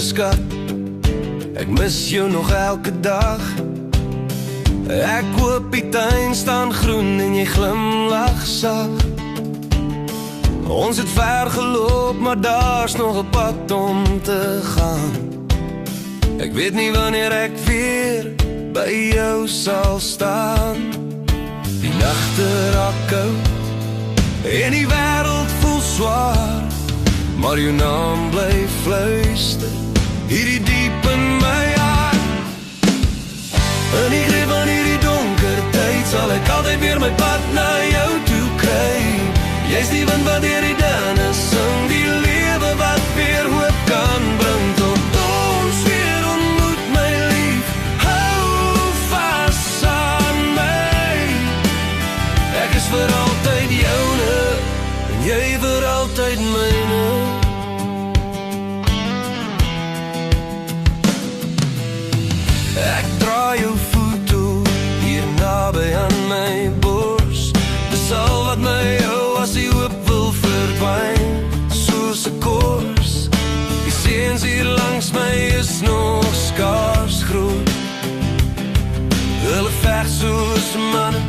skat, ek mis jou nog elke dag. Ek hoop die tuin staan groen en jy glimlag sag. Ons het ver geloop, maar daar's nog 'n pad om te gaan. Ek weet nie wanneer ek weer by jou sal staan. Die nagte raak koud en die wêreld voel swaar, maar jou naam bly fluister hierdie diep in my hart. In die greep van hierdie donker tyd sal ek altyd weer my pad na jou toe kry. Jy's die wind wat deur die duine sing, die lewe wat weer hoop kan bring. Tot ons weer ontmoet, my lief, hou vas aan my. Ek is vir altyd joune en jy vir altyd myne. Ek draai jou foto hier naby aan my bors. Dis al wat my hou as die hoop wil verdwyn, soos 'n kors. Die seuns hier langs my is nog skaars groot. Hulle veg soos manne,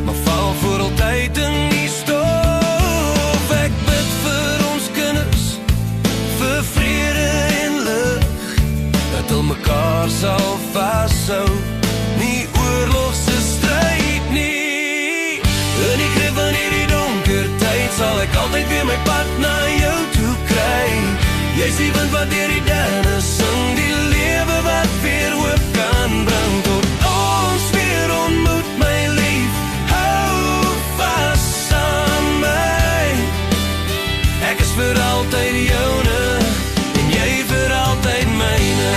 maar val voor altyd in die stof. Ek bid vir ons kinders, vir vrede en lig, dat hulle mekaar sal vashou, nie oorlogse stryd nie. In die greep van hierdie donker tyd sal ek altyd weer my pad na jou toe kry. Jy's die wind wat deur die duine sing, die lewe wat weer hoop kan bring. Tot ons weer ontmoet, my lief, hou vas aan my. Ek is vir altyd joune en jy vir altyd myne.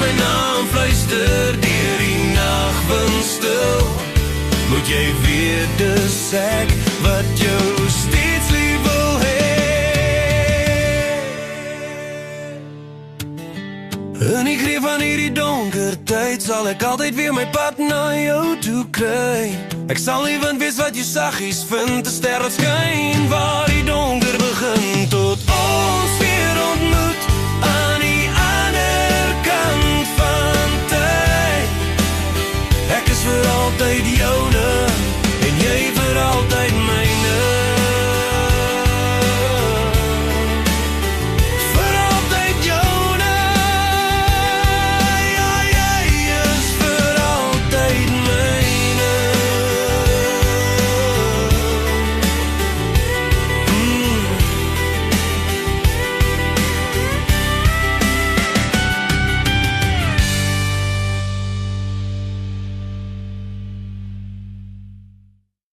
My naam fluister deur die nagwind stil, moet jy weet dis ek wat jou steeds lief wil hê. In die greep van hierdie donker tyd sal ek altyd weer my pad na jou toe kry. Ek sal die wind wees wat jou saggies vind, 'n ster wat skyn waar die donker begin. Tot ons weer ontmoet aan die ander kant van tyd. Ek is vir altyd jou